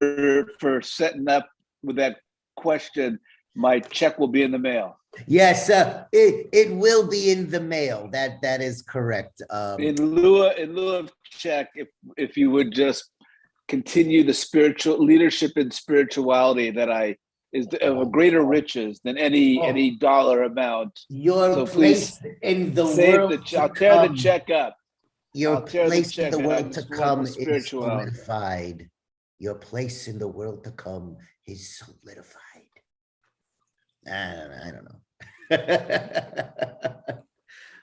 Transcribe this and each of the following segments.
for setting up with that question. My check will be in the mail. Yes, it will be in the mail. That is correct. In lieu of check, if you would just continue the spiritual leadership and spirituality that is of a greater riches than any dollar amount. Your place in the world. I'll tear the check up. Your place in the world to come is solidified. Your place in the world to come is solidified. I don't know.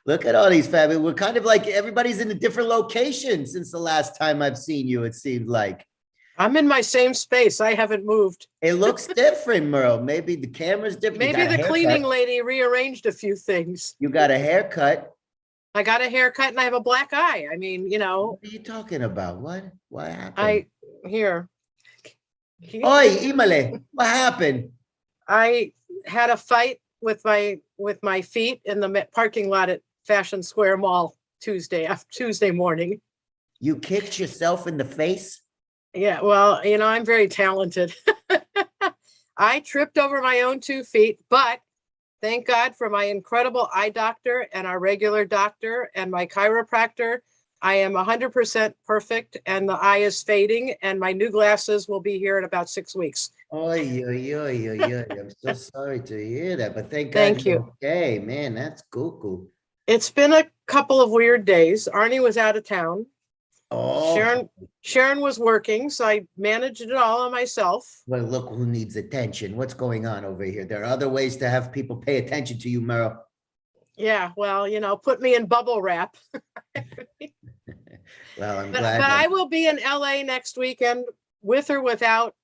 Look at all these fabulous. We're kind of like everybody's in a different location since the last time I've seen you, it seems like. I'm in my same space. I haven't moved. It looks different, Merle. Maybe the camera's different. Maybe the cleaning lady rearranged a few things. You got a haircut. I got a haircut and I have a black eye. I mean, you know. What are you talking about? What happened? Here. Oi, Imale, what happened? I had a fight with my feet in the parking lot at Fashion Square Mall Tuesday morning. You kicked yourself in the face? Yeah, well, you know, I'm very talented. I tripped over my own 2 feet, but thank God for my incredible eye doctor and our regular doctor and my chiropractor. I am 100% perfect and the eye is fading and my new glasses will be here in about 6 weeks. I'm so sorry to hear that, but thank God. Thank you. Okay, man, that's cool. It's been a couple of weird days. Arnie was out of town. Oh, Sharon was working, so I managed it all on myself. Well, look who needs attention. What's going on over here? There are other ways to have people pay attention to you, Merle. Yeah, well, you know, put me in bubble wrap. Well, I'm glad. But I will be in LA next weekend with or without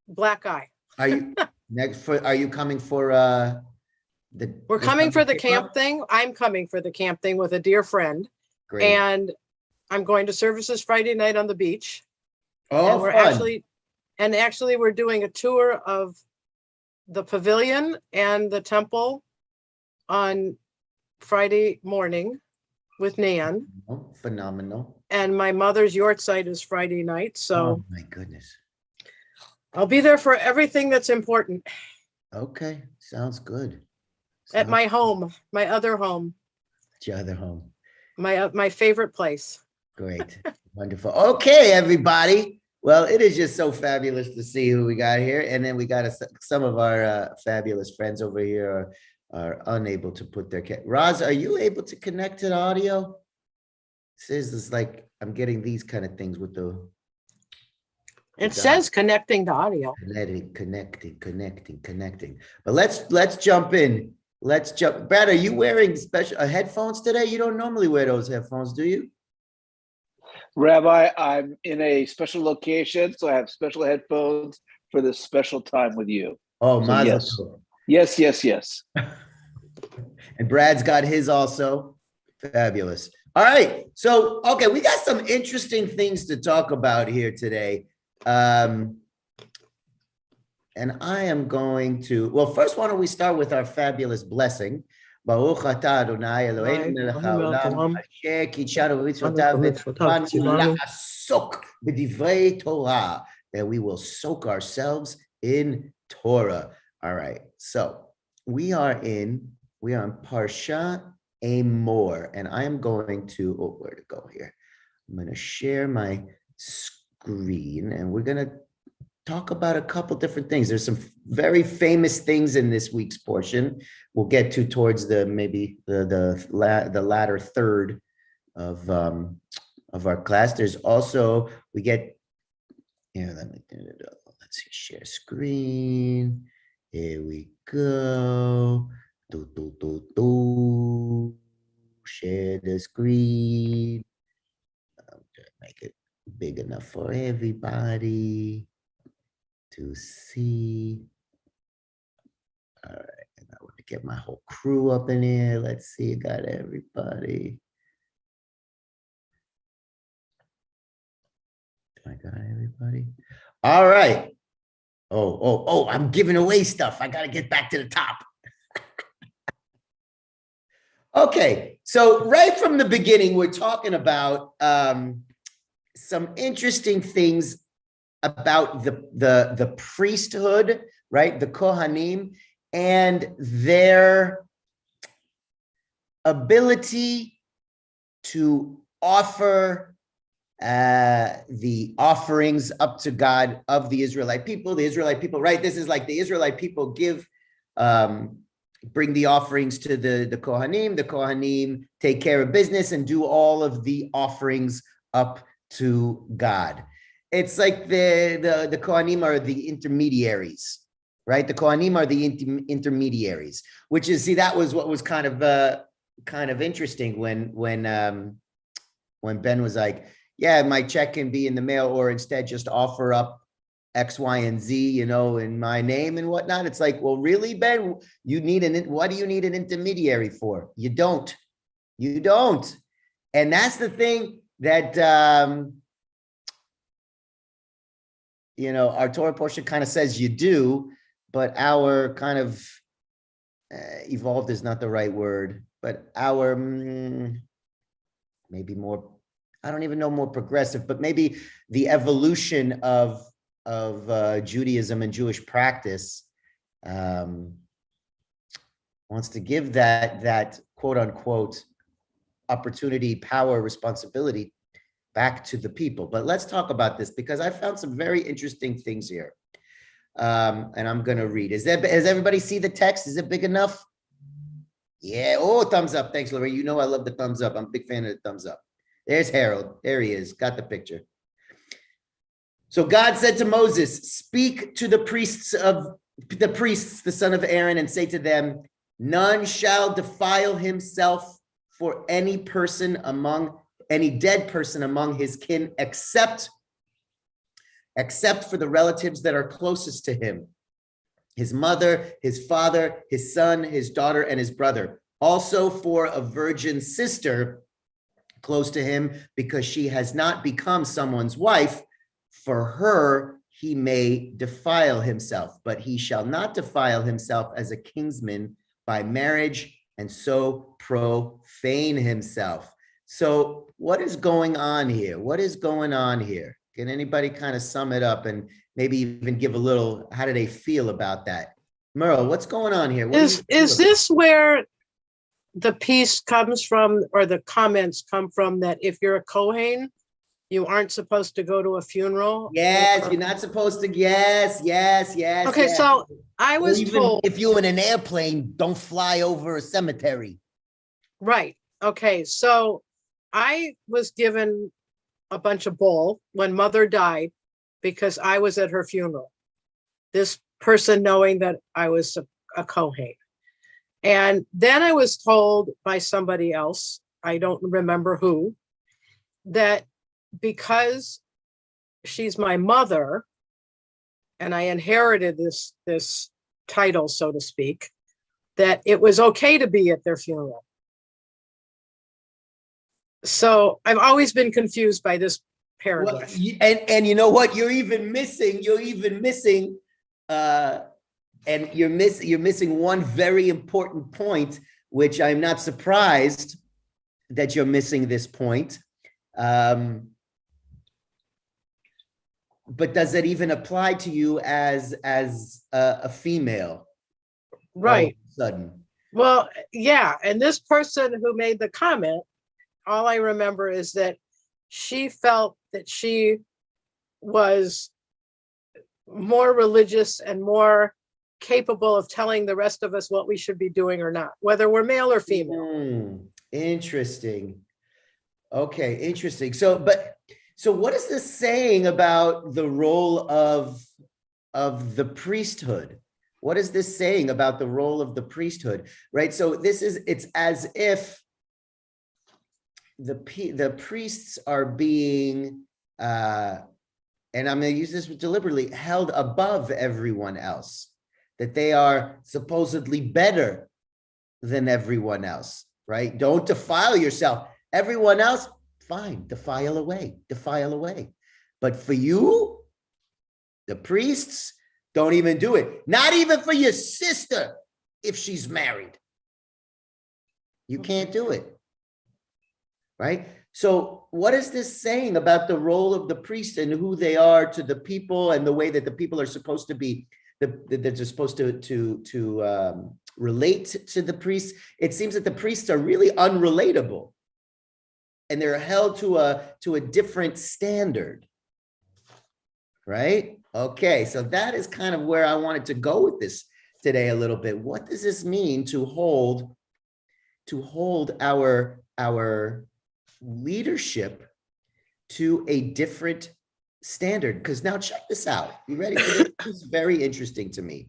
black eye. Are you are you coming for We're coming for the camp thing. I'm coming for the camp thing with a dear friend. Great. And I'm going to services Friday night on the beach. Oh, and we're actually we're doing a tour of the pavilion and the temple on Friday morning with Nan. Oh, phenomenal. And my mother's yurt site is Friday night. So oh my goodness. I'll be there for everything that's important. Okay, sounds good. At my home, my other home. Your other home. My favorite place. Great. Wonderful. Okay, everybody. Well, it is just so fabulous to see who we got here. And then we got some of our fabulous friends over here are unable to put their Roz, are you able to connect to the audio? Says it's like I'm getting these kind of things with the. It says connecting to audio. Connecting. But let's jump in. Brad, are you wearing special headphones today? You don't normally wear those headphones, do you? Rabbi, I'm in a special location, so I have special headphones for this special time with you. Oh, so yes. And Brad's got his also. Fabulous. All right. So, okay, we got some interesting things to talk about here today. And I am going to, well, first, why don't we start with our fabulous blessing? Baruch atah Adonai Eloheinu melech haolam asher kitshanu b'mitzvotav v'tzivanu la'asok b'divrei Torah, that we will soak ourselves in Torah. All right, so we are on Parshat Emor, and I am going to, where to go here? I'm going to share my screen, and we're going to talk about a couple different things. There's some very famous things in this week's portion. We'll get to towards the latter third of our class. There's also let's see, share screen. Here we go. Share the screen. I'm gonna make it big enough for everybody to see. All right, and I want to get my whole crew up in here. Let's see, got everybody. I got everybody. All right. Oh, I'm giving away stuff. I got to get back to the top. Okay, so right from the beginning, we're talking about some interesting things about the priesthood, right? The Kohanim and their ability to offer the offerings up to God of the Israelite people. The Israelite people, right? This is like the Israelite people bring the offerings to the Kohanim. The Kohanim take care of business and do all of the offerings up to God. It's like the Kohanim are the intermediaries, right? The Kohanim are the intermediaries, which is, see, that was what was kind of interesting when Ben was like, yeah, my check can be in the mail, or instead just offer up X, Y, and Z, you know, in my name and whatnot. It's like, well, really, Ben, what do you need an intermediary for? You don't. And that's the thing that, you know, our Torah portion kind of says you do, but our kind of evolved is not the right word, but our maybe more, I don't even know, more progressive, but maybe the evolution of Judaism and Jewish practice wants to give that quote unquote opportunity, power, responsibility back to the people. But let's talk about this, because I found some very interesting things here. And I'm going to read. Does everybody see the text? Is it big enough? Yeah. Oh, thumbs up. Thanks, Lorraine. You know I love the thumbs up. I'm a big fan of the thumbs up. There's Harold. There he is. Got the picture. So God said to Moses, speak to the priests, the son of Aaron, and say to them, none shall defile himself for any dead person among his kin, except for the relatives that are closest to him, his mother, his father, his son, his daughter, and his brother. Also for a virgin sister close to him, because she has not become someone's wife, for her he may defile himself, but he shall not defile himself as a kinsman by marriage, and so profane himself. So what is going on here? What is going on here? Can anybody kind of sum it up and maybe even give a little, how do they feel about that? Merle, what's going on here? Is this where the piece comes from, or the comments come from, that if you're a Kohen, you aren't supposed to go to a funeral? Yes, you're not supposed to. Yes. Okay, yes. so I was told, if you're in an airplane, don't fly over a cemetery. right. Okay, so I was given a bunch of bull when Mother died because I was at her funeral. This person knowing that I was a Kohen. And then I was told by somebody else, I don't remember who, that because she's my mother and I inherited this title, so to speak, that it was okay to be at their funeral. So I've always been confused by this paragraph. Well, and you know what? You're missing one very important point, which I'm not surprised that you're missing this point. But does it even apply to you as a female? Right. All of a sudden. Well, yeah. And this person who made the comment, all I remember is that she felt that she was more religious and more capable of telling the rest of us what we should be doing or not, whether we're male or female. Interesting. Okay, interesting. So what is this saying about the role of the priesthood? What is this saying about the role of the priesthood? Right. So it's as if the priests are being, and I'm going to use this deliberately, held above everyone else, that they are supposedly better than everyone else, right? Don't defile yourself. Everyone else, fine, defile away. But for you, the priests, don't even do it. Not even for your sister, if she's married. You can't do it, right? So what is this saying about the role of the priest and who they are to the people and the way that the people are supposed to be, that they're supposed to relate to the priests? It seems that the priests are really unrelatable and they're held to a different standard, right? Okay, so that is kind of where I wanted to go with this today a little bit. What does this mean to hold our leadership to a different standard? Because now check this out. You ready for this? This is very interesting to me.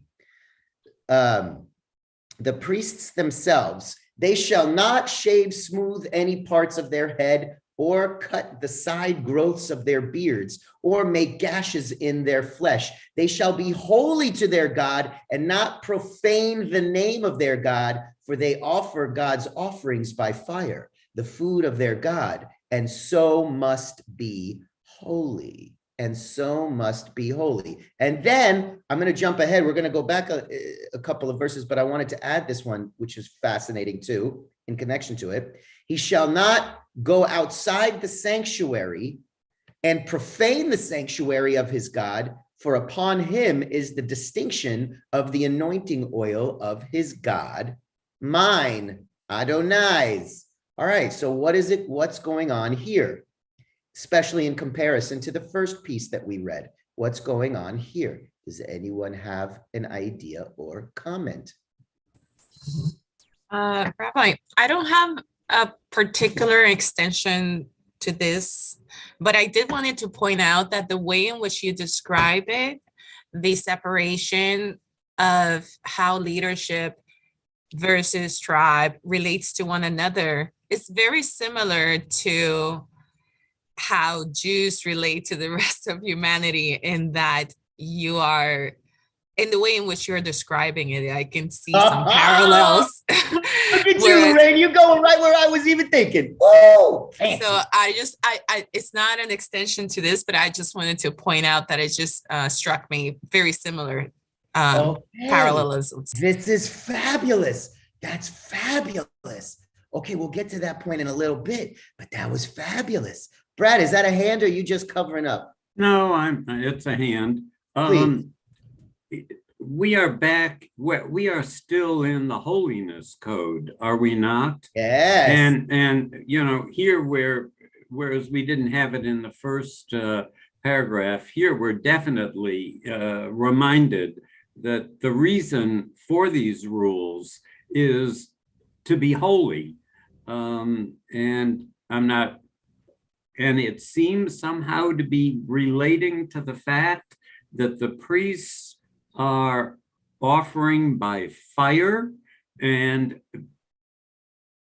The priests themselves, they shall not shave smooth any parts of their head or cut the side growths of their beards or make gashes in their flesh. They shall be holy to their God and not profane the name of their God, for they offer God's offerings by fire, the food of their God, and so must be holy. And so must be holy. And then I'm going to jump ahead. We're going to go back a couple of verses, but I wanted to add this one, which is fascinating too, in connection to it. He shall not go outside the sanctuary and profane the sanctuary of his God, for upon him is the distinction of the anointing oil of his God, mine, Adonai's. All right, so what is it? What's going on here? Especially in comparison to the first piece that we read. What's going on here? Does anyone have an idea or comment? Rabbi, I don't have a particular extension to this, but I did wanted to point out that the way in which you describe it, the separation of how leadership versus tribe relates to one another is very similar to how Jews relate to the rest of humanity, in that you are, in the way in which you're describing it, I can see some parallels. Look at you, Rain, you're going right where I was even thinking. Whoa! Fancy. So I it's not an extension to this, but I just wanted to point out that it just struck me very similar parallelisms. This is fabulous. That's fabulous. Okay, we'll get to that point in a little bit, but that was fabulous. Brad, is that a hand or are you just covering up? No, it's a hand. We are back. We are still in the holiness code, are we not? Yes. And you know, here whereas we didn't have it in the first paragraph, here we're definitely reminded that the reason for these rules is to be holy. And it seems somehow to be relating to the fact that the priests are offering by fire, and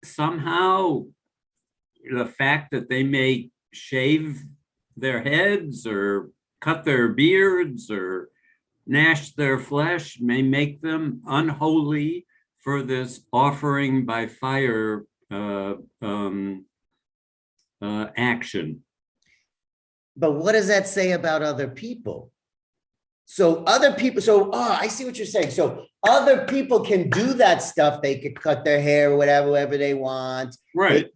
somehow the fact that they may shave their heads or cut their beards or gnash their flesh may make them unholy for this offering by fire action. But what does that say about other people? I see what you're saying. So other people can do that stuff. They could cut their hair, whatever they want. Right.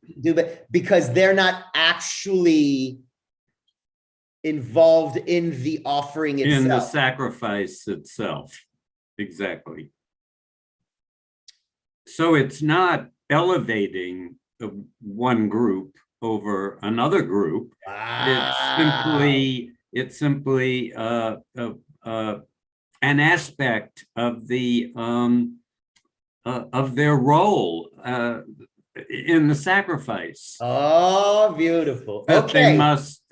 Because they're not actually involved in the offering itself. In the sacrifice itself. Exactly. So it's not elevating one group over another group. It's simply an aspect of their role in the sacrifice. Oh, beautiful. That they must.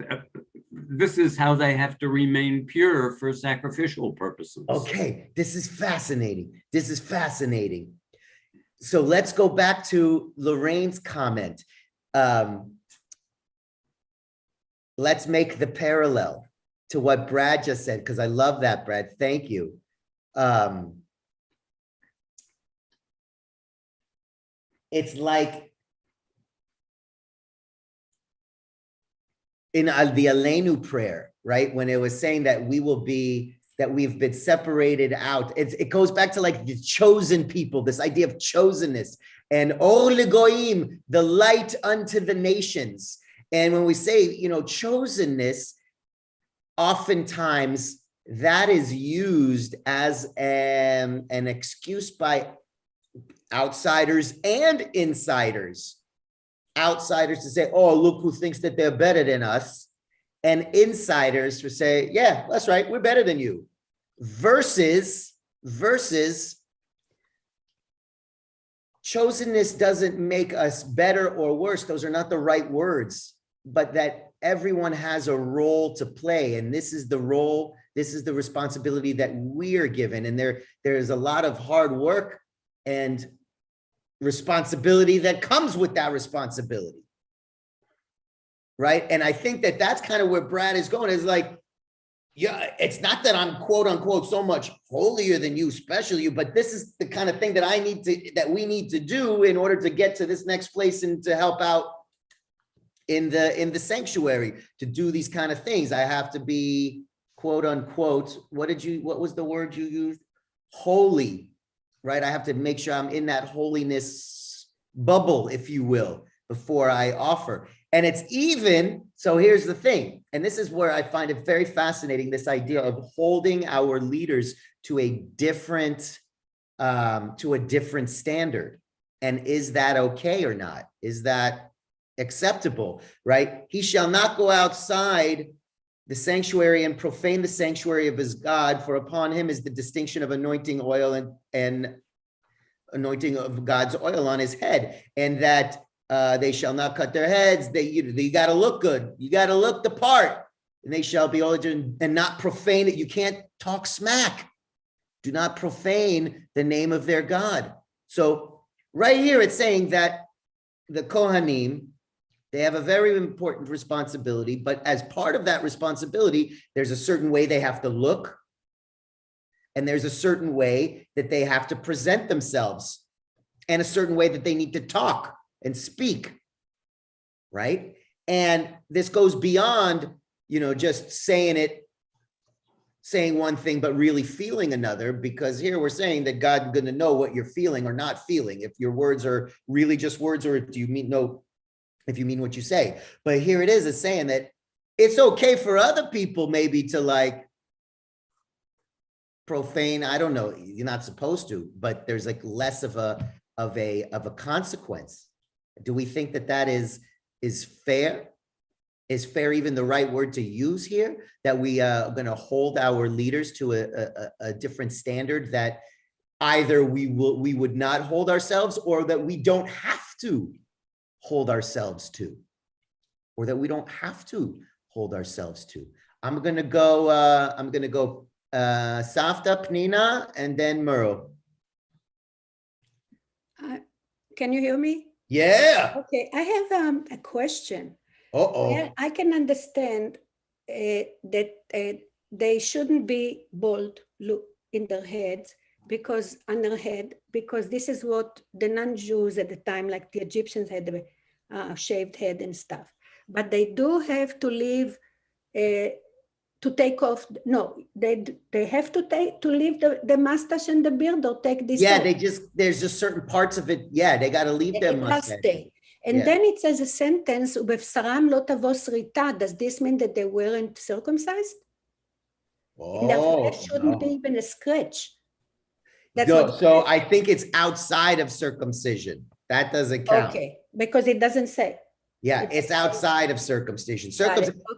This is how they have to remain pure for sacrificial purposes. Okay, this is fascinating. So let's go back to Lorraine's comment. Let's make the parallel to what Brad just said, because I love that, Brad. Thank you. It's like in the Aleinu prayer, right? When it was saying that that we've been separated out. It goes back to like the chosen people, this idea of chosenness, and Or Legoim, the light unto the nations. And when we say, chosenness, oftentimes that is used as an excuse by outsiders and insiders. Outsiders to say, oh, look who thinks that they're better than us. And insiders to say, yeah, that's right, we're better than you. Versus chosenness doesn't make us better or worse. Those are not the right words, but that everyone has a role to play. And this is the role, this is the responsibility that we are given. And there is a lot of hard work and responsibility that comes with that responsibility. Right. And I think that that's kind of where Brad is going, is like, yeah, it's not that I'm quote unquote so much holier than you, special you, but this is the kind of thing that we need to do in order to get to this next place and to help out in the sanctuary, to do these kind of things. I have to be quote unquote, what was the word you used? Holy, right? I have to make sure I'm in that holiness bubble, if you will, before I offer. And it's even, so here's the thing, and this is where I find it very fascinating, this idea of holding our leaders to a different standard. And is that okay or not? Is that acceptable, right? He shall not go outside the sanctuary and profane the sanctuary of his God, for upon him is the distinction of anointing oil and anointing of God's oil on his head, and that they shall not cut their heads. You got to look good. You got to look the part, and they shall be holy and not profane it. You can't talk smack. Do not profane the name of their God. So right here, it's saying that the Kohanim, they have a very important responsibility, but as part of that responsibility, there's a certain way they have to look, and there's a certain way that they have to present themselves, and a certain way that they need to talk and speak, right? And this goes beyond, just saying one thing, but really feeling another, because here we're saying that God's going to know what you're feeling or not feeling, if your words are really just words, or if you mean what you say. But here it is, it's saying that it's okay for other people maybe to like profane, I don't know, you're not supposed to, but there's like less of a consequence. Do we think that is fair? Is fair even the right word to use here? That we are going to hold our leaders to a different standard that either we would not hold ourselves, or that we don't have to hold ourselves to, or that we don't have to hold ourselves to. I'm going to go Safta, Pnina, and then Merle. Can you hear me? Yeah. Okay, I have a question. I can understand that they shouldn't be bald in their heads, because this is what the non-Jews at the time, like the Egyptians, had the shaved head and stuff. But they do have to leave, to take off. No, they have to leave the mustache and the beard, or take this off. There's just certain parts of it. Yeah, they got to leave their mustache. And then it says a sentence, ובבשרם לא תבוא שריטה. Does this mean that they weren't circumcised? And there shouldn't be even a scratch. So I think it's outside of circumcision. That doesn't count. Okay, because it doesn't say. Yeah, it's outside of circumcision.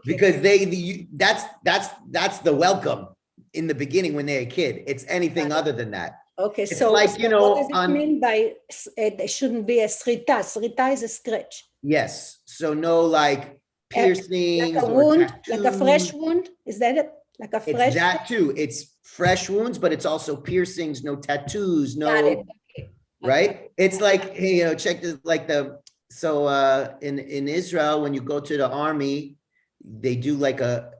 Because that's the welcome in the beginning when they're a kid. It's anything other than that. Okay, it's so like, what does it mean by there shouldn't be a srita? Srita is a scratch. Yes, so no like piercings, like a wound, like a fresh wound. Is that it? Like a fresh? It's that too. It's fresh wounds, but it's also piercings, no tattoos, no. Got it. Okay. Right? Okay. It's like, hey, check this, like in Israel, when you go to the army, they do like a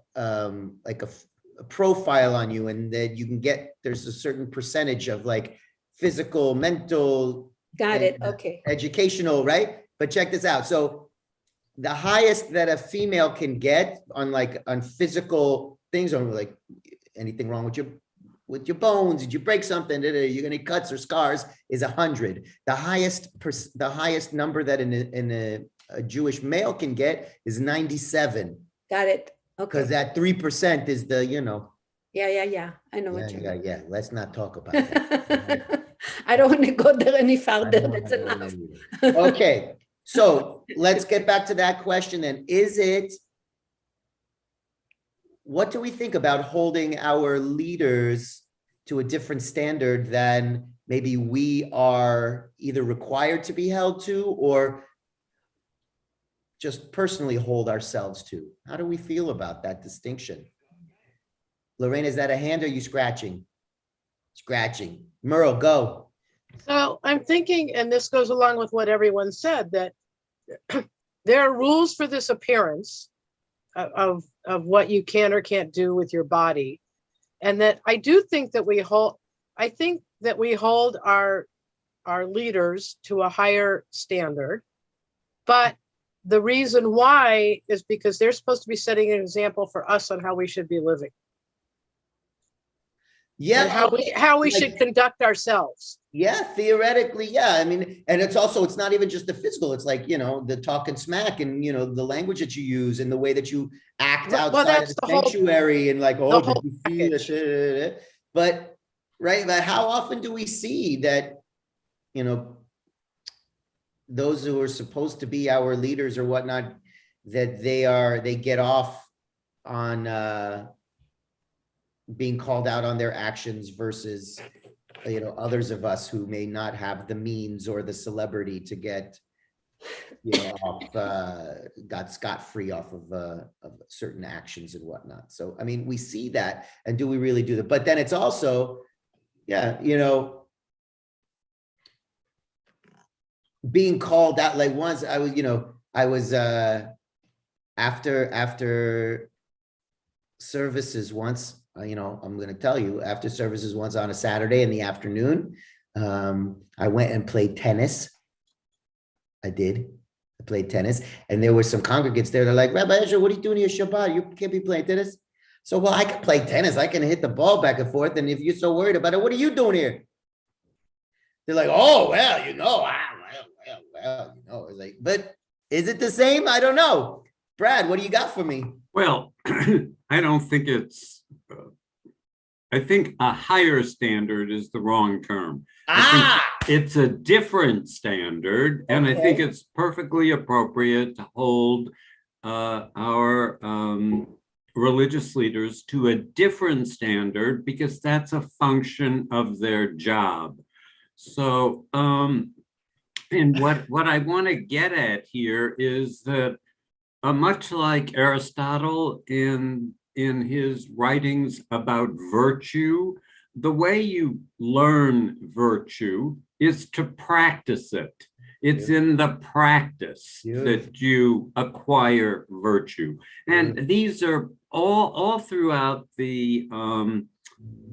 profile on you, and that you can get, there's a certain percentage of like physical, mental, got it. Okay, educational, right? But check this out. So the highest that a female can get on physical things, on like anything wrong with your bones, did you break something, you're gonna cuts or scars, is 100. The highest number that a Jewish male can get is 97. Got it. Okay. Because that 3% is the, Yeah. I know what you mean. Yeah. Let's not talk about that. I don't want to go there any further. That's enough. Okay. So let's get back to that question then. What do we think about holding our leaders to a different standard than maybe we are either required to be held to or just personally hold ourselves to? How do we feel about that distinction? Lorraine, is that a hand or are you scratching? Scratching. Merle, go. So I'm thinking, and this goes along with what everyone said, that there are rules for this appearance of what you can or can't do with your body. And that I do think that we hold our leaders to a higher standard. But the reason why is because they're supposed to be setting an example for us on how we should be living. Yeah. And how we should conduct ourselves. Yeah, theoretically, yeah. I mean, and it's not even just the physical. It's like, the talking smack and, the language that you use and the way that you act outside of the sanctuary and like, oh, did you see it? But, right, but how often do we see that, those who are supposed to be our leaders or whatnot, that they get off on being called out on their actions versus others of us who may not have the means or the celebrity to get got scot-free off of certain actions and whatnot. So I mean, we see that, and do we really do that? But then it's also being called out. Like once I was after services once, I'm going to tell you, after services once on a Saturday in the afternoon, I went and played tennis. I played tennis, and there were some congregants there. They're like, Rabbi Eshel, what are you doing here Shabbat? You can't be playing tennis. So, well, I can play tennis. I can hit the ball back and forth. And if you're so worried about it, what are you doing here? They're like, oh, well, it's like, but is it the same? I don't know. Brad, what do you got for me? Well, I don't think I think a higher standard is the wrong term. I think it's a different standard, and I think it's perfectly appropriate to hold our religious leaders to a different standard because that's a function of their job. So, and what I want to get at here is that much like Aristotle in his writings about virtue, the way you learn virtue is to practice it. It's in the practice that you acquire virtue. And these are all throughout the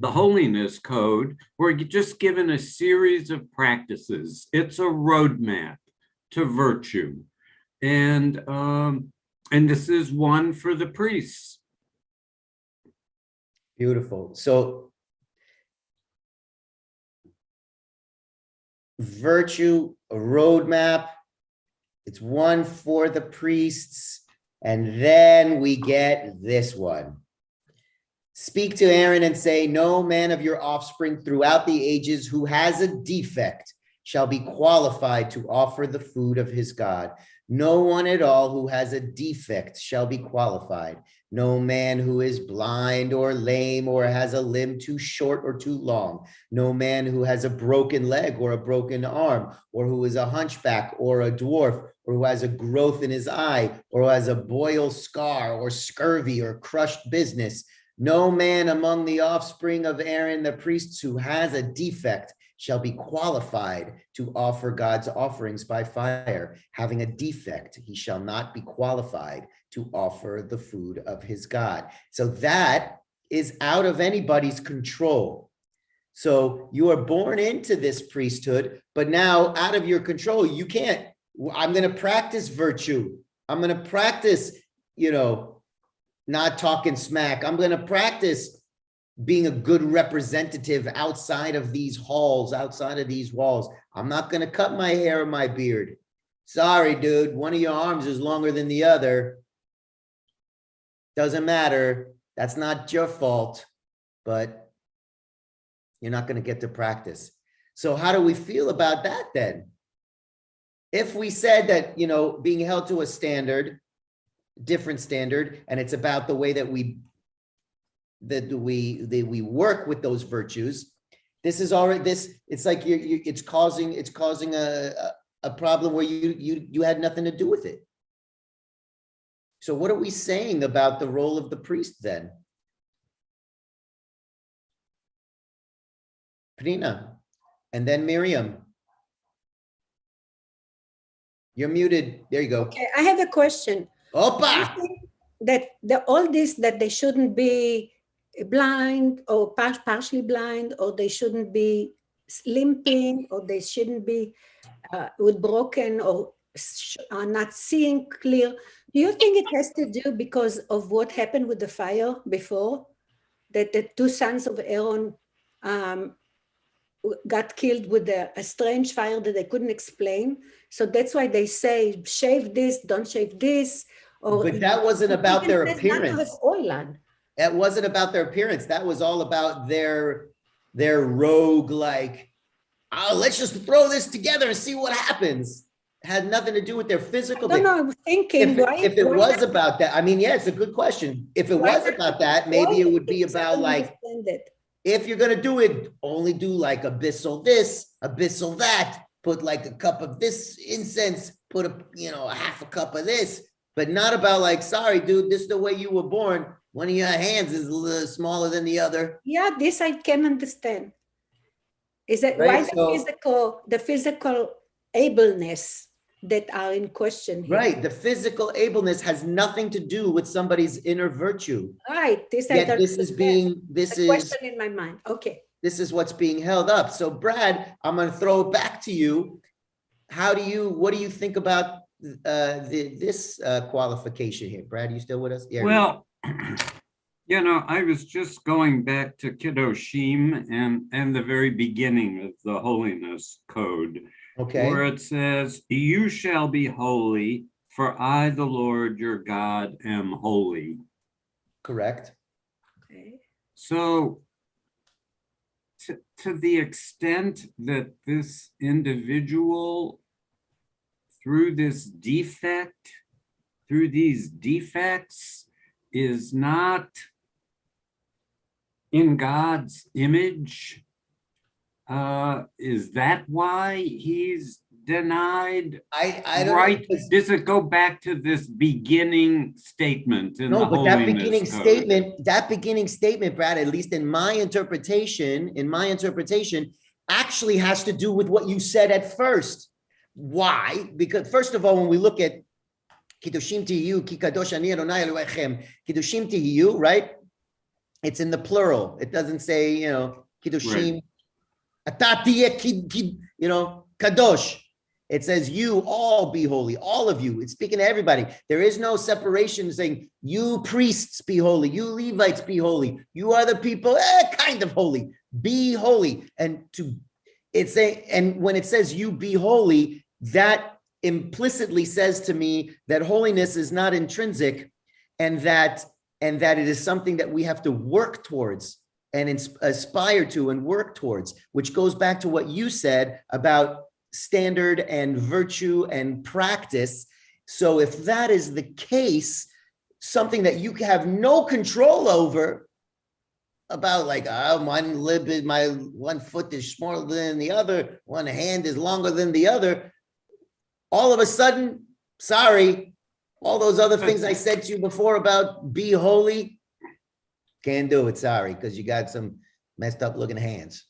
Holiness Code. We're just given a series of practices. It's a roadmap to virtue. And this is one for the priests. Beautiful. So virtue, a roadmap, it's one for the priests. And then we get this one. Speak to Aaron and say, no man of your offspring throughout the ages who has a defect shall be qualified to offer the food of his God. No one at all who has a defect shall be qualified. No man who is blind or lame or has a limb too short or too long. No man who has a broken leg or a broken arm, or who is a hunchback or a dwarf, or who has a growth in his eye, or who has a boil scar or scurvy or crushed business. No man among the offspring of Aaron the priests who has a defect shall be qualified to offer God's offerings by fire. Having a defect, he shall not be qualified to offer the food of his God. So that is out of anybody's control. So you are born into this priesthood, but now out of your control, you can't. I'm going to practice virtue. I'm going to practice, not talking smack. I'm going to practice being a good representative outside of these halls, outside of these walls. I'm not going to cut my hair or my beard. Sorry, dude, one of your arms is longer than the other. Doesn't matter. That's not your fault, but you're not going to get to practice. So how do we feel about that then? If we said that, you know, being held to a standard, different standard, and it's about the way that we work with those virtues, this is already it's like it's causing a problem where you had nothing to do with it. So what are we saying about the role of the priest then? Pnina, and then Miriam. You're muted. There you go. Okay, I have a question. Opa! That all this, that they shouldn't be blind or partially blind, or they shouldn't be limping, or they shouldn't be with broken or not seeing clear. Do you think it has to do because of what happened with the fire before? That the two sons of Aaron got killed with a strange fire that they couldn't explain. So that's why they say, shave this, don't shave this. Or But that wasn't about their appearance. Oil on. That wasn't about their appearance. That was all about their rogue, like, oh, let's just throw this together and see what happens. It had nothing to do with their physical. No, I'm thinking. If it was about that, I mean, yeah, it's a good question. If it was about that, maybe it would be about like, if you're going to do it, only do like a bissel this, a bissel that, put like a cup of this incense, put a half a cup of this, but not about like, sorry, dude, this is the way you were born. One of your hands is a little smaller than the other. Yeah, this I can understand. Is that right? Why the physical ableness that are in question here? Right, the physical ableness has nothing to do with somebody's inner virtue. Right, this is a question in my mind. Okay. This is what's being held up. So Brad, I'm going to throw it back to you. What do you think about this qualification here? Brad, you still with us? Yeah. Well, I was just going back to Kiddushim and the very beginning of the holiness code. Okay. Where it says, you shall be holy, for I, the Lord your God, am holy. Correct. Okay. So to the extent that this individual, through these defects, is not in God's image, is that why he's denied? I don't right? know. Does it go back to this beginning statement in no, the but that beginning statement, Brad, at least in my interpretation, actually has to do with what you said at first. Why? Because first of all, when we look at Kiddushim Tihiyu, Ki Kadosh Ani Adonai Elohechem, Kiddushim Tihiyu, right? It's in the plural. It doesn't say, Kiddushim, Kadosh. It says, you all be holy, all of you. It's speaking to everybody. There is no separation saying, you priests be holy, you Levites be holy, you other people, kind of holy, be holy. And when it says you be holy, that implicitly says to me that holiness is not intrinsic, and that it is something that we have to work towards and aspire to and work towards, which goes back to what you said about standard and virtue and practice. So if that is the case, something that you have no control over, about like, my one foot is smaller than the other, one hand is longer than the other, all of a sudden, sorry, all those other things I said to you before about be holy, can't do it, sorry, because you got some messed up looking hands.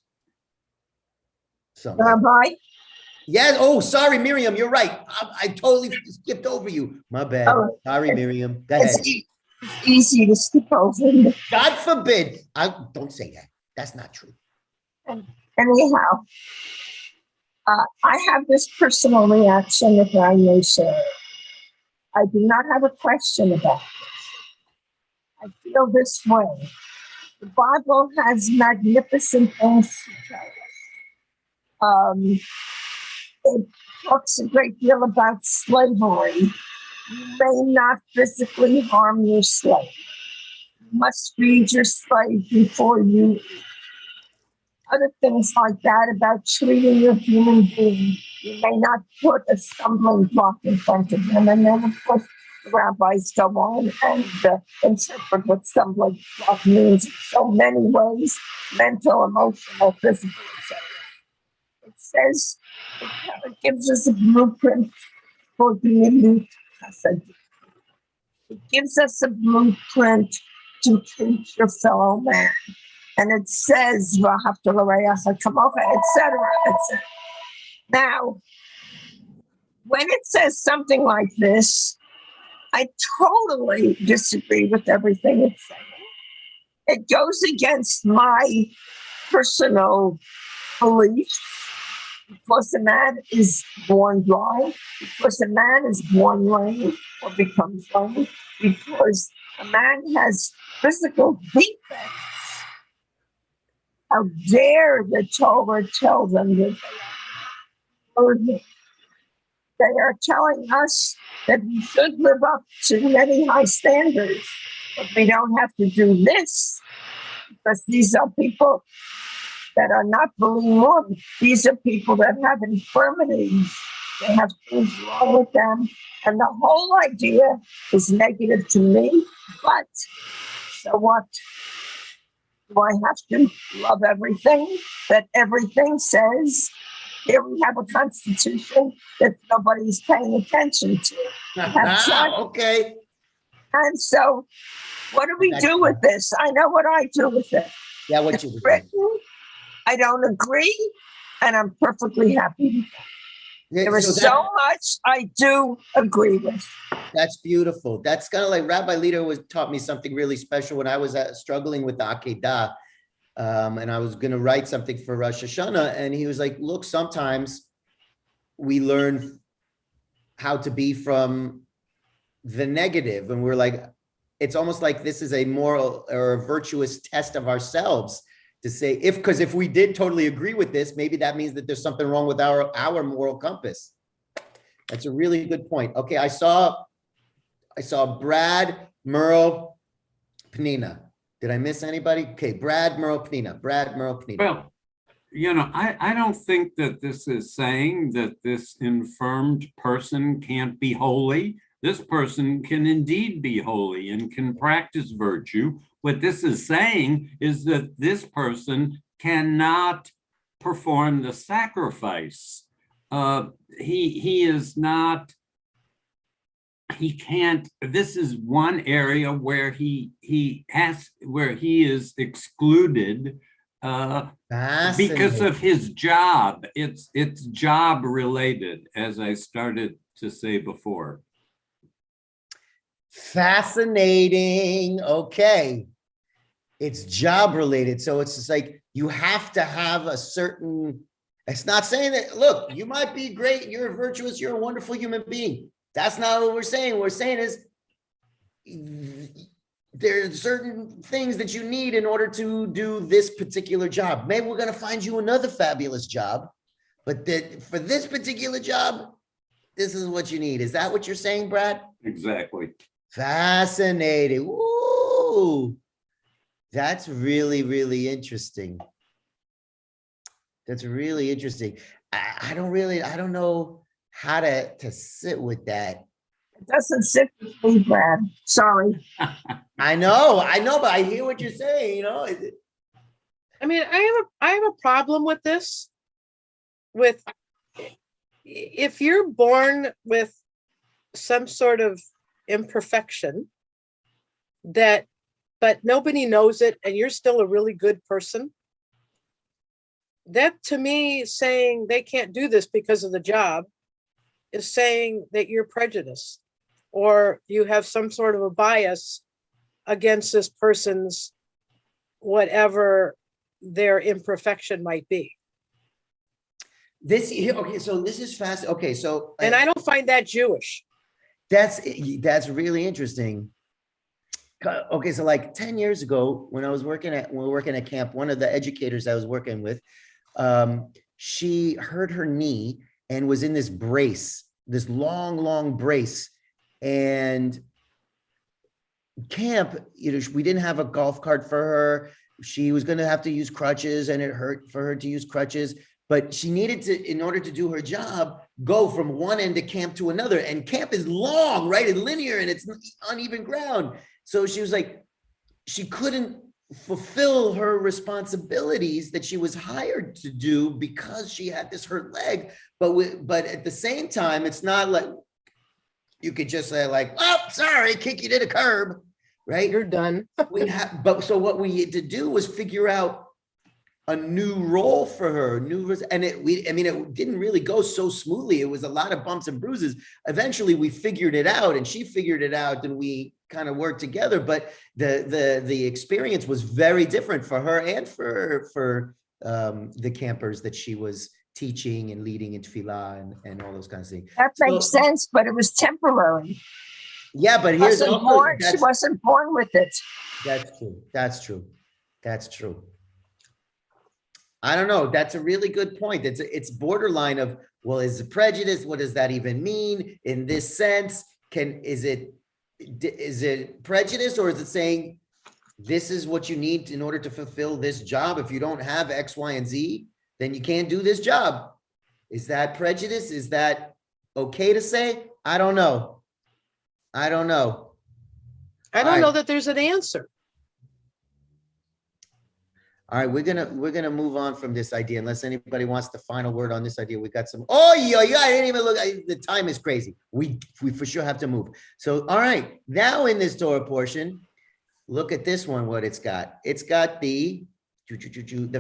Rabbi? Yeah, oh, sorry, Miriam, you're right. I totally skipped over you. My bad. Oh, sorry, Miriam. Go ahead. It's easy to skip over. God forbid. Don't say that. That's not true. Anyhow, I have this personal reaction, if I may say. I do not have a question about it. I feel this way. The Bible has magnificent things to tell us. it talks a great deal about slavery. You may not physically harm your slave. You must feed your slave before you eat. Other things like that about treating your human being. You may not put a stumbling block in front of them. And then, of course, the rabbis go on and interpret what stumbling block means in so many ways, mental, emotional, physical, etc. It says, it gives us a blueprint for being chesed. It gives us a blueprint to treat your fellow man. And it says, etc. Now, when it says something like this, I totally disagree with everything it's saying. It goes against my personal beliefs. Because a man is born blind, because a man is born lame or becomes lame, because a man has physical defects. How dare the Torah tell them that they are worthy? They are telling us that we should live up to many high standards, but we don't have to do this because these are people that are not B'limum. These are people that have infirmities. They have things wrong with them. And the whole idea is negative to me. But so what? Do I have to love everything that everything says? Here we have a constitution that nobody's paying attention to. Okay. And so what do we do with this? I know what I do with it. Yeah, what you do. I don't agree, and I'm perfectly happy. There is so much I do agree with. That's beautiful. That's kind of like Rabbi Leder taught me something really special when I was struggling with the Akedah, and I was going to write something for Rosh Hashanah, and he was like, look, sometimes we learn how to be from the negative, and we're like, it's almost like this is a moral or a virtuous test of ourselves. To say because if we did totally agree with this, maybe that means that there's something wrong with our moral compass. That's a really good point. Okay, I saw Brad, Merle, Penina. Did I miss anybody? Okay, Brad, Merle, Penina. Brad, Merle, Penina. Well, I don't think that this is saying that this infirmed person can't be holy. This person can indeed be holy and can practice virtue. What this is saying is that this person cannot perform the sacrifice. He is not, he can't, this is one area where he is excluded because of his job. It's job related, as I started to say before. Fascinating. Okay. It's job related. So it's just like you have to have a certain, it's not saying that, look, you might be great, you're virtuous, you're a wonderful human being. That's not what we're saying. What we're saying is there are certain things that you need in order to do this particular job. Maybe we're going to find you another fabulous job, but that for this particular job, this is what you need. Is that what you're saying, Brad? Exactly. Fascinating. Ooh, that's really, really interesting. That's really interesting. I don't know how to sit with that. It doesn't sit with me, Brad. Sorry. I know, but I hear what you're saying, I mean, I have a problem with this. With if you're born with some sort of imperfection but nobody knows it and you're still a really good person, that to me saying they can't do this because of the job is saying that you're prejudiced or you have some sort of a bias against this person's whatever their imperfection might be. So this is fast. Okay, so and I don't find that Jewish. That's really interesting. Okay, so like 10 years ago, when we were working at camp, one of the educators I was working with, she hurt her knee and was in this brace, this long brace. And camp, we didn't have a golf cart for her. She was going to have to use crutches, and it hurt for her to use crutches, but she needed to, in order to do her job, go from one end of camp to another. And camp is long, right? And linear, and it's uneven ground. So she was like, she couldn't fulfill her responsibilities that she was hired to do because she had this hurt leg. But at the same time, it's not like you could just say like, oh, sorry, kick you to the curb, right? You're done. So what we had to do was figure out a new role for her, it didn't really go so smoothly. It was a lot of bumps and bruises. Eventually we figured it out, and she figured it out, and we kind of worked together. But the experience was very different for her and for the campers that she was teaching and leading in tefillah and all those kinds of things. That makes sense, but it was temporary. Yeah, but she wasn't born with it. That's true. I don't know. That's a really good point. It's borderline of, well, is it prejudice? What does that even mean in this sense? Is it prejudice, or is it saying this is what you need in order to fulfill this job? If you don't have X, Y, and Z, then you can't do this job. Is that prejudice? Is that okay to say? I don't know. I don't know that there's an answer. All right, we're gonna move on from this idea unless anybody wants the final word on this idea. We got some. Oh yeah, I didn't even look. The time is crazy. We for sure have to move. So all right, now in this Torah portion, look at this one. What it's got? It's got the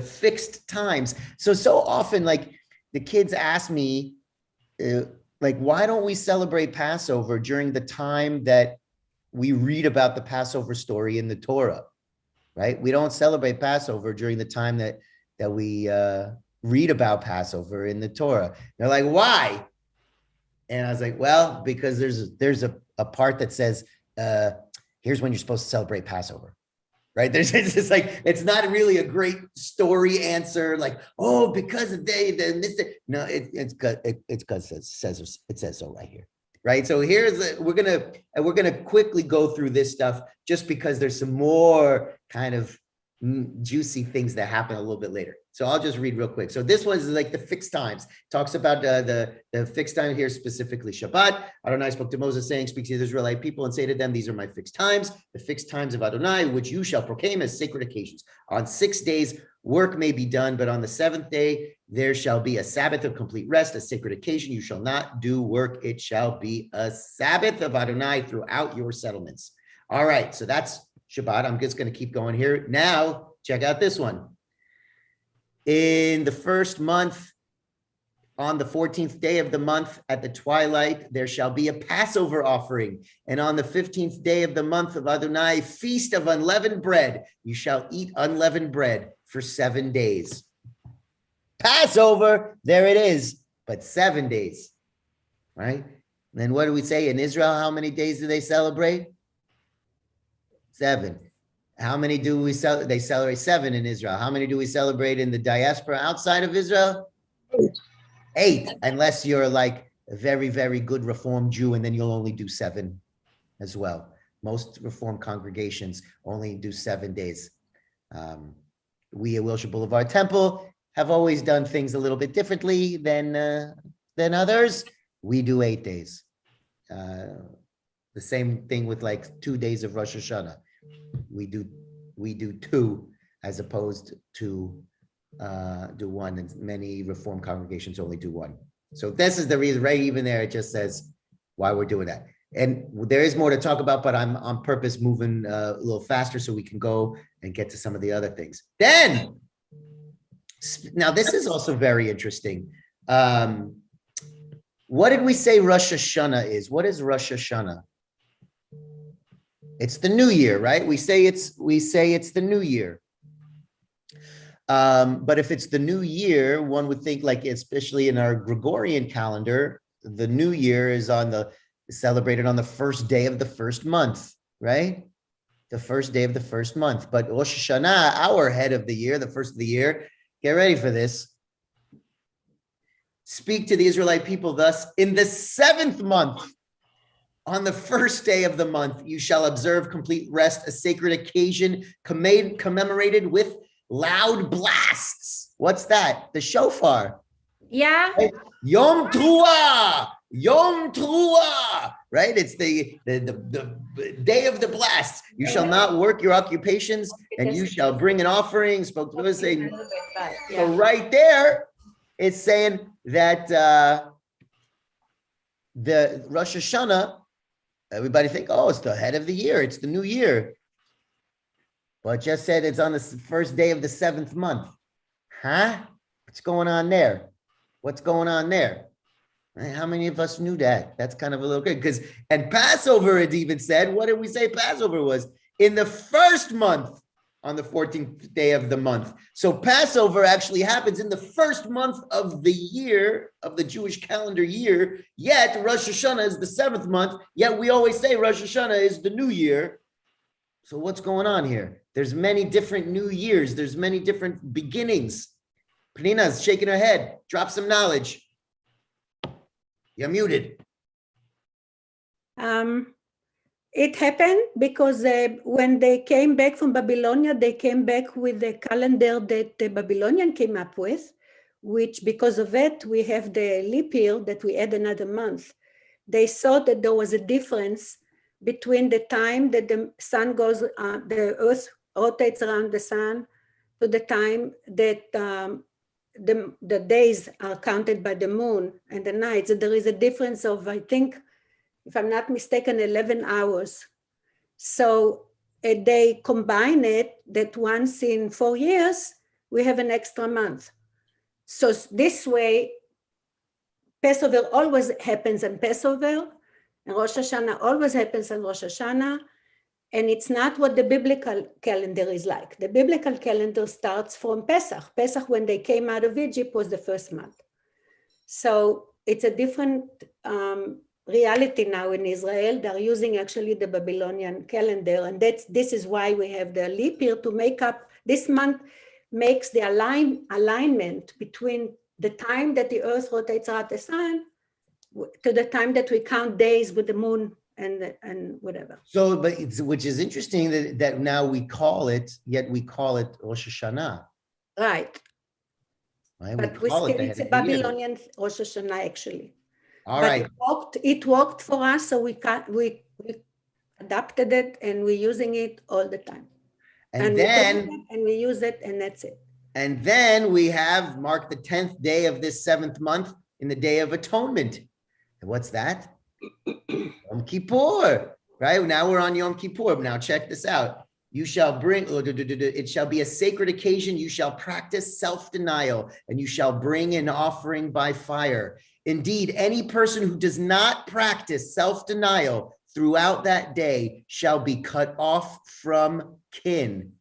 fixed times. So often, like the kids ask me, like, why don't we celebrate Passover during the time that we read about the Passover story in the Torah? Right? We don't celebrate Passover during the time that we read about Passover in the Torah. They're like, why? And I was like, well, because there's a part that says, here's when you're supposed to celebrate Passover. Right? It's just like, it's not really a great story answer. Like, oh, because of then this. No, it's because it says so right here. Right. So we're gonna quickly go through this stuff just because there's some more kind of juicy things that happen a little bit later. So I'll just read real quick. So this was like the fixed times. Talks about the fixed time here, specifically Shabbat. Adonai spoke to Moses saying, speak to the Israelite people and say to them, these are my fixed times, the fixed times of Adonai, which you shall proclaim as sacred occasions. On 6 days, work may be done, but on the 7th day, there shall be a Sabbath of complete rest, a sacred occasion. You shall not do work. It shall be a Sabbath of Adonai throughout your settlements. All right, so that's Shabbat. I'm just going to keep going here. Now, check out this one. In the first month, on the 14th day of the month at the twilight, there shall be a Passover offering. And on the 15th day of the month of Adonai, feast of unleavened bread. You shall eat unleavened bread for 7 days. Passover, there it is, but 7 days, right? Then what do we say in Israel? How many days do they celebrate? 7. How many do we celebrate? They celebrate 7 in Israel. How many do we celebrate in the diaspora outside of Israel? 8, unless you're like a very, very good Reform Jew, and then you'll only do 7 as well. Most Reform congregations only do 7 days. We at Wilshire Boulevard Temple have always done things a little bit differently than others. We do 8 days. The same thing with like 2 days of Rosh Hashanah. We do 2 as opposed to do 1, and many Reform congregations only do 1. So this is the reason, right? Even there, it just says why we're doing that. And there is more to talk about, but I'm on purpose moving a little faster so we can go and get to some of the other things. Then, now this is also very interesting. What did we say Rosh Hashanah is? What is Rosh Hashanah? It's the new year, right? We say it's the new year. But if it's the new year, one would think, like, especially in our Gregorian calendar, the new year is celebrated on the first day of the first month, right? The first day of the first month. But Rosh Hashanah, our head of the year, the first of the year, get ready for this. speak to the Israelite people thus, in the 7th month, on the 1st day of the month, you shall observe complete rest, a sacred occasion commemorated with loud blasts. What's that? The shofar. Yeah. Right? Yom Teruah, Yom Teruah, right? It's the day of the blast. You shall not work your occupations, and you shall bring an offering. Spoke to us saying, so right there, it's saying that the Rosh Hashanah, everybody think, oh, it's the head of the year, it's the new year. Well, it just said it's on the 1st day of the 7th month. Huh? What's going on there? What's going on there? How many of us knew that? That's kind of a little good because, and Passover, it even said, what did we say Passover was? In the 1st month, on the 14th day of the month. So Passover actually happens in the 1st month of the year, of the Jewish calendar year, yet Rosh Hashanah is the 7th month, yet we always say Rosh Hashanah is the new year. So what's going on here? There's many different new years. There's many different beginnings. Penina's shaking her head. Drop some knowledge. You're muted. It happened because when they came back from Babylonia, they came back with the calendar that the Babylonian came up with, which because of it, we have the leap year that we add another month. They saw that there was a difference between the time that the sun goes, the earth rotates around the sun to the time that the days are counted by the moon and the nights. There is a difference of, I think, if I'm not mistaken, 11 hours. So they combine it that once in 4 years, we have an extra month. So this way, Passover always happens on Passover, and Rosh Hashanah always happens on Rosh Hashanah, and it's not what the biblical calendar is like. The biblical calendar starts from Pesach. Pesach, when they came out of Egypt, was the 1st month. So it's a different reality now in Israel. They're using actually the Babylonian calendar, and this is why we have the leap year to make up. This month makes the alignment between the time that the earth rotates around the sun to the time that we count days with the moon and whatever. So, but which is interesting that now we call it Rosh Hashanah. Right. But it's a Babylonian Rosh Hashanah actually. All right. It worked for us, so we adapted it, and we're using it all the time. And then we use it, and that's it. And then we have marked the 10th day of this 7th month in the Day of Atonement. And what's that? Yom Kippur. Right now we're on Yom Kippur. Now check this out. You shall bring, it shall be a sacred occasion. You shall practice self-denial, and you shall bring an offering by fire. Indeed, any person who does not practice self-denial throughout that day shall be cut off from kin.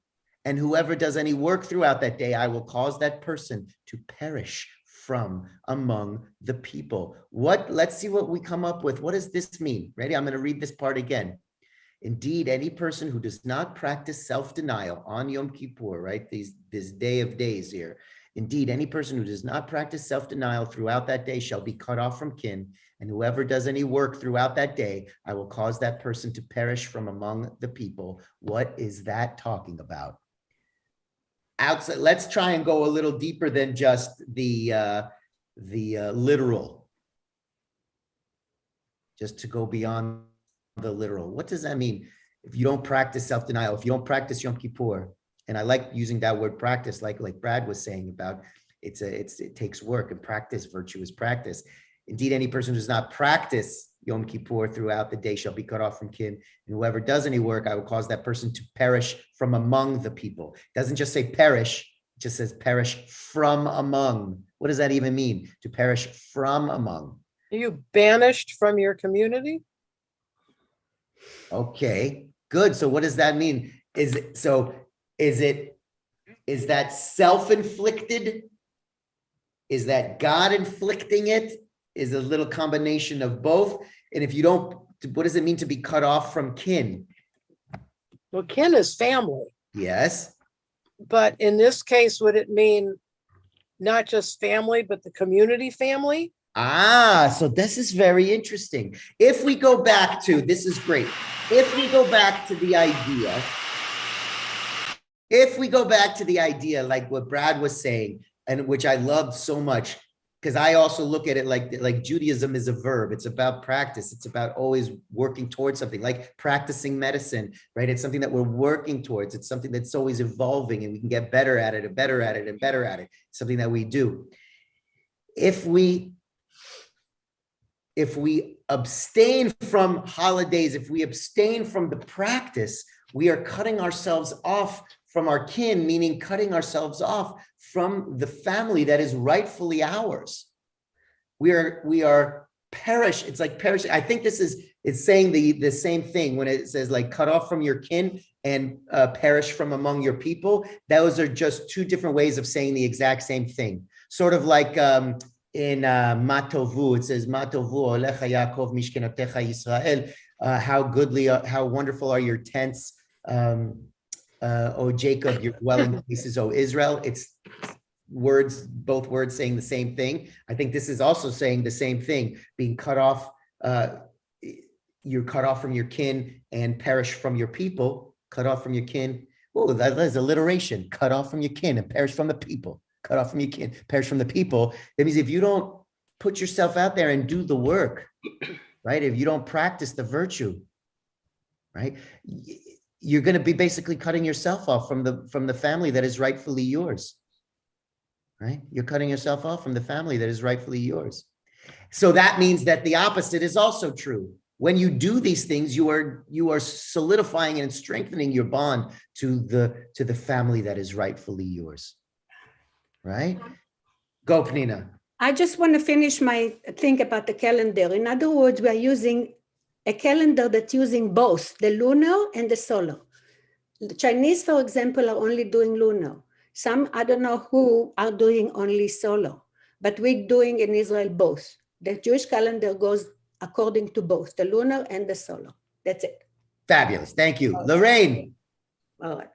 And whoever does any work throughout that day, I will cause that person to perish from among the people. Let's see what we come up with. What does this mean? Ready? I'm going to read this part again. Indeed, any person who does not practice self-denial on Yom Kippur, right? This day of days here. Indeed, any person who does not practice self-denial throughout that day shall be cut off from kin, and whoever does any work throughout that day, I will cause that person to perish from among the people. What is that talking about? Outside, let's try and go a little deeper than just the literal. Just to go beyond the literal. What does that mean? If you don't practice self-denial, if you don't practice Yom Kippur, and I like using that word practice, like Brad was saying about it takes work, and practice, virtue is practice. Indeed, any person who does not practice Yom Kippur throughout the day shall be cut off from kin, and whoever does any work, I will cause that person to perish from among the people. It doesn't just say perish, it just says perish from among. What does that even mean? To perish from among. Are you banished from your community? Okay, good. So what does that mean? Is that self-inflicted? Is that God inflicting it? Is a little combination of both? And if you don't, what does it mean to be cut off from kin? Well, kin is family. Yes. But in this case, would it mean not just family, but the community family. So this is very interesting. If we go back to, this is great. If we go back to the idea, like what Brad was saying, and which I loved so much, because I also look at it like Judaism is a verb. It's about practice. It's about always working towards something, like practicing medicine, right? It's something that we're working towards. It's something that's always evolving, and we can get better at it and better at it and better at it. It's something that we do. If we abstain from holidays, if we abstain from the practice, we are cutting ourselves off from our kin, meaning cutting ourselves off from the family that is rightfully ours. We are perish. It's like perish. I think it's saying the same thing when it says like cut off from your kin and perish from among your people. Those are just two different ways of saying the exact same thing. Sort of like in Matovu, it says Matovu Olecha Yaakov Mishkenotecha Yisrael. How wonderful are your tents, O Jacob, your dwelling places, O Israel. It's both words saying the same thing. I think this is also saying the same thing, being cut off. You're cut off from your kin and perish from your people. Cut off from your kin. Oh, that is alliteration. Cut off from your kin and perish from the people. Cut off from your kin, perish from the people. That means if you don't put yourself out there and do the work, right? If you don't practice the virtue, right? You're going to be basically cutting yourself off from the family that is rightfully yours, right? You're cutting yourself off from the family that is rightfully yours. So that means that the opposite is also true. When you do these things, you are solidifying and strengthening your bond to the family that is rightfully yours, right? Go, Pnina. I just want to finish my thing about the calendar. In other words, we are using a calendar that's using both the lunar and the solar. The Chinese, for example, are only doing lunar. Some, I don't know who, are doing only solar, but we're doing in Israel both. The Jewish calendar goes according to both the lunar and the solar. That's it. Fabulous. Thank you. Okay. Lorraine. All right.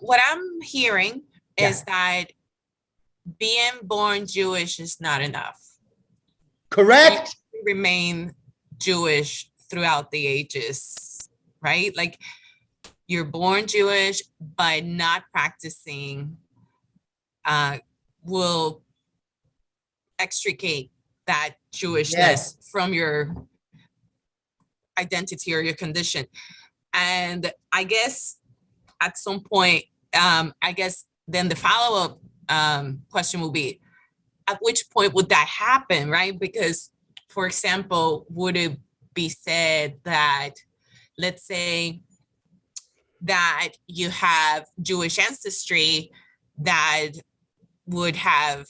What I'm hearing is that being born Jewish is not enough. Correct. You remain Jewish throughout the ages, right? Like you're born Jewish, but not practicing will extricate that Jewishness from your identity or your condition. And I guess at some point, I guess then the follow-up question will be, at which point would that happen, right? Because, for example, would it be said that, let's say that you have Jewish ancestry that would have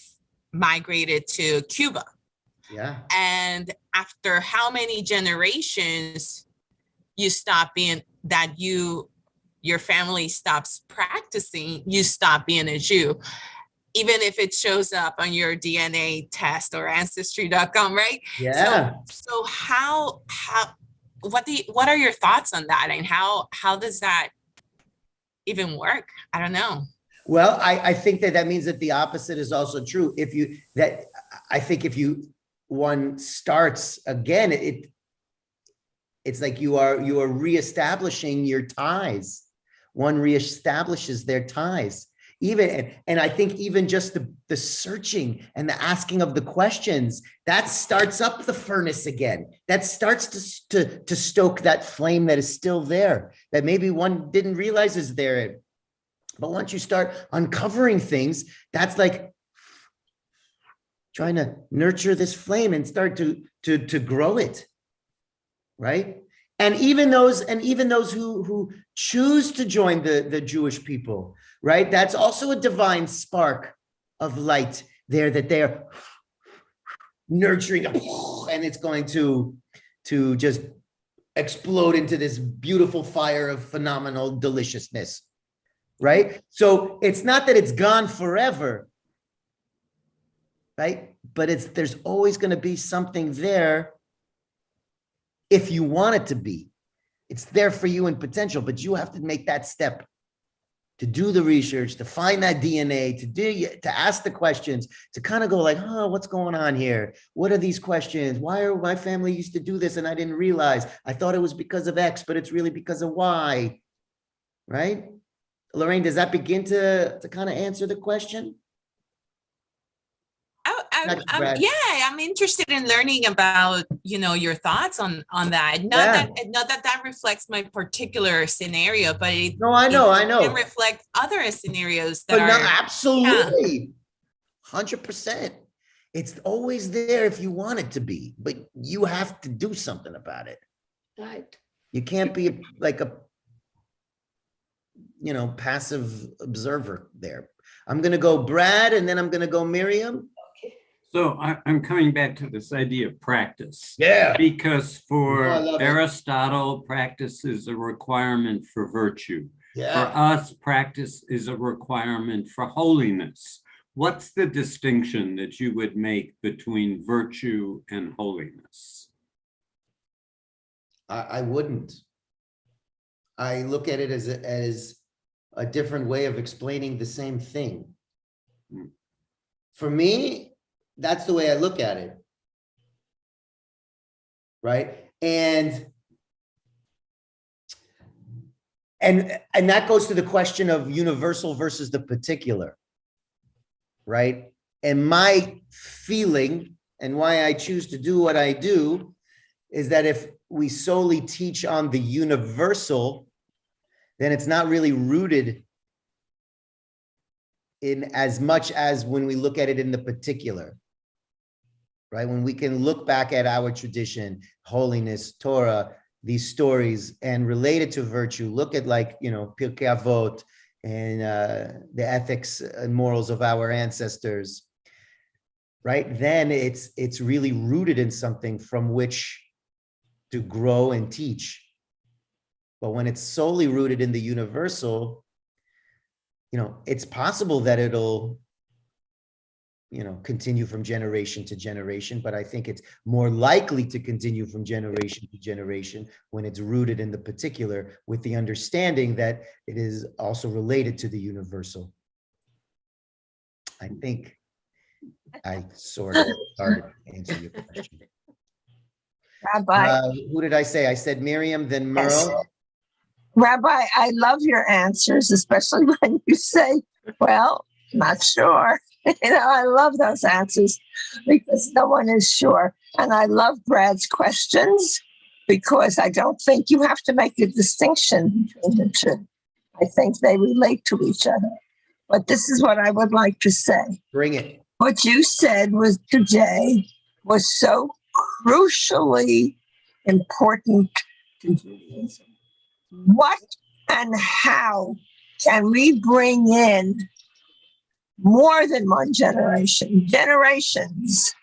migrated to Cuba. Yeah. And after how many generations you stop being that your family stops practicing, you stop being a Jew, even if it shows up on your DNA test or ancestry.com, right? Yeah. So what are your thoughts on that? And how does that even work? I don't know. Well, I think that means that the opposite is also true. I think if one starts again, it's like you are reestablishing your ties. One reestablishes their ties. And I think even just the searching and the asking of the questions, that starts up the furnace again. That starts to stoke that flame that is still there, that maybe one didn't realize is there. But once you start uncovering things, that's like trying to nurture this flame and start to grow it, right? And even those who choose to join the Jewish people, right? That's also a divine spark of light there that they are nurturing, and it's going to just explode into this beautiful fire of phenomenal deliciousness, right? So it's not that it's gone forever, right? But there's always going to be something there if you want it to be. It's there for you in potential, but you have to make that step. to do the research, to find that DNA, to ask the questions, to kind of go like, oh, what's going on here? What are these questions? Why are my family used to do this and I didn't realize? I thought it was because of X, but it's really because of Y, right? Lorraine, does that begin to kind of answer the question? I'm interested in learning about, your thoughts on that. Not that reflects my particular scenario, but it can reflect other scenarios that absolutely 100%. It's always there if you want it to be, but you have to do something about it. Right. You can't be like a passive observer there. I'm going to go Brad, and then I'm going to go Miriam. So I'm coming back to this idea of practice. Yeah. Because for Aristotle, practice is a requirement for virtue. Yeah. For us, practice is a requirement for holiness. What's the distinction that you would make between virtue and holiness? I wouldn't. I look at it as a different way of explaining the same thing. For me, that's the way I look at it, right? And that goes to the question of universal versus the particular, right? And my feeling and why I choose to do what I do is that if we solely teach on the universal, then it's not really rooted in as much as when we look at it in the particular, right? When we can look back at our tradition, holiness, Torah, these stories, and relate it to virtue, look at Pirkei Avot and the ethics and morals of our ancestors, right? Then it's really rooted in something from which to grow and teach. But when it's solely rooted in the universal, it's possible that it'll, continue from generation to generation, but I think it's more likely to continue from generation to generation when it's rooted in the particular, with the understanding that it is also related to the universal. I think I sort of started to answer your question. Rabbi. Who did I say? I said Miriam, then Merle. Yes. Rabbi, I love your answers, especially when you say, well, not sure. I love those answers because no one is sure. And I love Brad's questions because I don't think you have to make a distinction between the two. I think they relate to each other. But this is what I would like to say. Bring it. What you said was today was so crucially important to Judaism. What and how can we bring in more than one generation, generations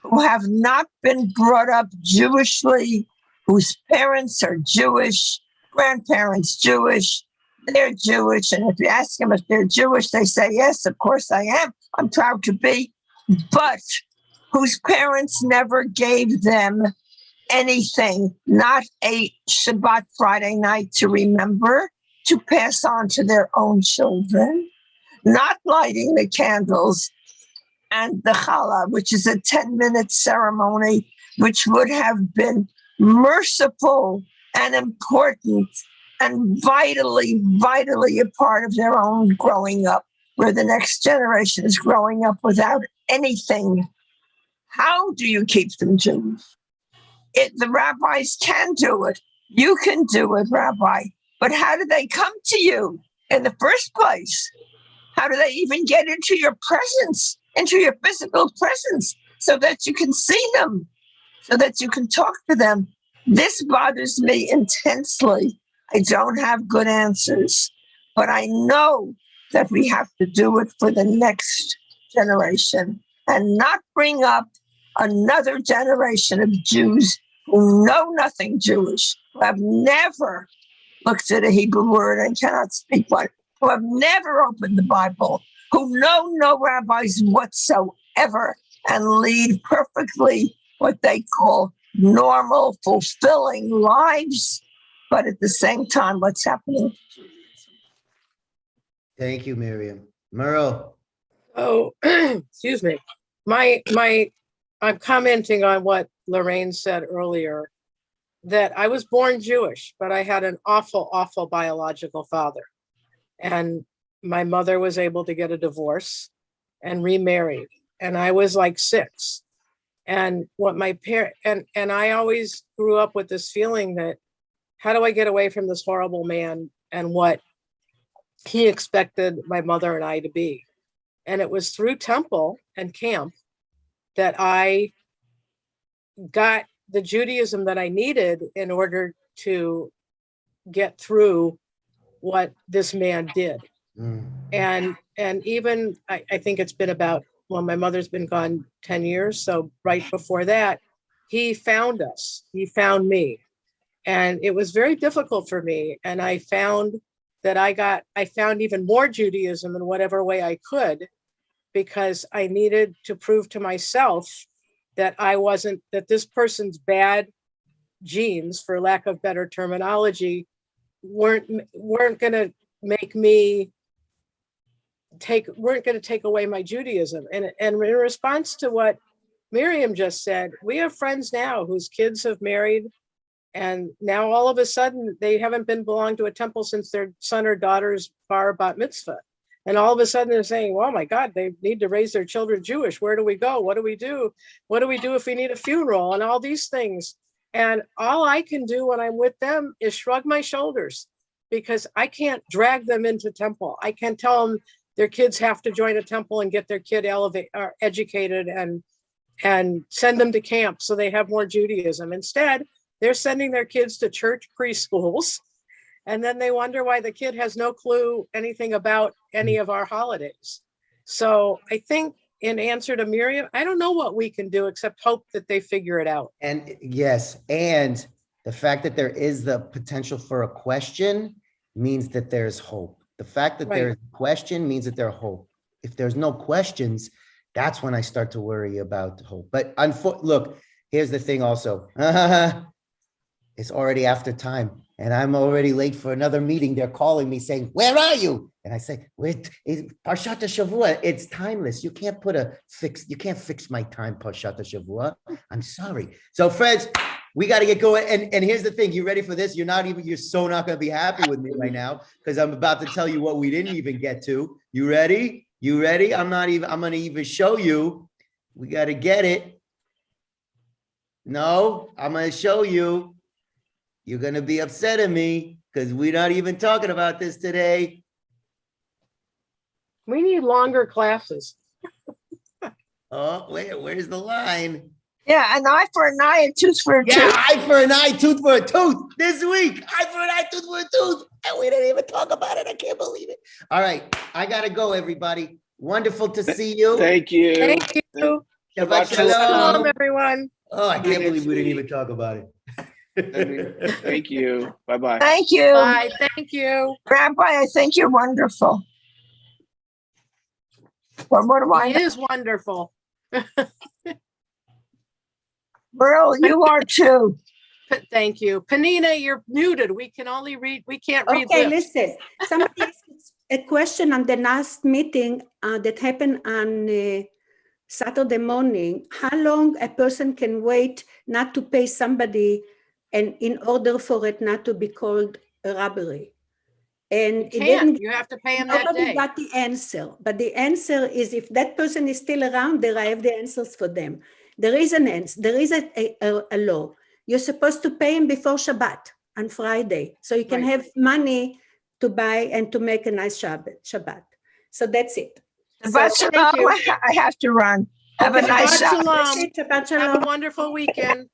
who have not been brought up Jewishly, whose parents are Jewish, grandparents Jewish, they're Jewish, and if you ask them if they're Jewish, they say, yes, of course I am. I'm proud to be, but whose parents never gave them anything, not a Shabbat Friday night to remember, to pass on to their own children, not lighting the candles and the challah, which is a 10-minute ceremony, which would have been merciful and important and vitally a part of their own growing up, where the next generation is growing up without anything. How do you keep them Jewish? The rabbis can do it. You can do it, Rabbi. But how do they come to you in the first place? How do they even get into your presence, into your physical presence, so that you can see them, so that you can talk to them? This bothers me intensely. I don't have good answers, but I know that we have to do it for the next generation and not bring up another generation of Jews who know nothing Jewish, who have never looked at a Hebrew word and cannot speak one, who have never opened the Bible, who know no rabbis whatsoever and lead perfectly what they call normal, fulfilling lives, but at the same time, what's happening? Thank you, Miriam. Merle. Oh, excuse me. I'm commenting on what Lorraine said earlier, that I was born Jewish, but I had an awful, awful biological father. And my mother was able to get a divorce and remarried. And I was like 6. And what my parent, and I always grew up with this feeling that, how do I get away from this horrible man and what he expected my mother and I to be? And it was through temple and camp that I got the Judaism that I needed in order to get through what this man did. And even I think it's been about, well, my mother's been gone 10 years. So right before that, he found us, he found me. And it was very difficult for me. And I found that I found even more Judaism in whatever way I could, because I needed to prove to myself that that this person's bad genes, for lack of better terminology, weren't going to make me weren't going to take away my Judaism. And in response to what Miriam just said, we have friends now whose kids have married, and now all of a sudden they haven't been belonged to a temple since their son or daughter's bar bat mitzvah. And all of a sudden they're saying, oh my God, they need to raise their children Jewish. Where do we go? What do we do? What do we do if we need a funeral? And all these things. And all I can do when I'm with them is shrug my shoulders, because I can't drag them into temple. I can't tell them their kids have to join a temple and get their kid educated and send them to camp so they have more Judaism. Instead, they're sending their kids to church preschools, and then they wonder why the kid has no clue anything about any of our holidays. So I think, in answer to Miriam, I don't know what we can do except hope that they figure it out. And yes, and the fact that there is the potential for a question means that there's hope. The fact that there's a question means that there's hope. If there's no questions, that's when I start to worry about hope. But look, here's the thing also. It's already after time, and I'm already late for another meeting. They're calling me saying, where are you? And I say, wait, Parshat HaShavuah, it's timeless. You can't fix my time, Parshat HaShavuah. I'm sorry. So friends, we got to get going. And here's the thing. You ready for this? You're so not going to be happy with me right now, because I'm about to tell you what we didn't even get to. You ready? You ready? I'm going to even show you. We got to get it. No, I'm going to show you. You're going to be upset at me because we're not even talking about this today. We need longer classes. Oh, where's the line? Yeah, an eye for an eye, a tooth for a tooth. Yeah, eye for an eye, tooth for a tooth. This week, eye for an eye, tooth for a tooth. And we didn't even talk about it. I can't believe it. All right, I got to go, everybody. Wonderful to see you. Thank you. Thank you. Shabbat Shalom, everyone. Oh, I can't believe we didn't even talk about it. Thank you. Bye-bye. Thank you. Bye. Thank you. Rabbi, I think you're wonderful. Well, what do I He is wonderful. Merle, you are too. Thank you. Panina, you're muted. We can't read Okay, lips. listen. Somebody asked a question on the last meeting that happened on Saturday morning. How long a person can wait not to pay somebody, and in order for it not to be called a robbery? And You have to pay him that nobody day. got the answer. But the answer is, if that person is still around there, I have the answers for them. There is an answer. There is a law. You're supposed to pay him before Shabbat on Friday, so you can have money to buy and to make a nice Shabbat. So that's it. Shabbat shalom. I have to run. Have a nice Shabbat shalom. Shabbat shalom. Have a wonderful weekend.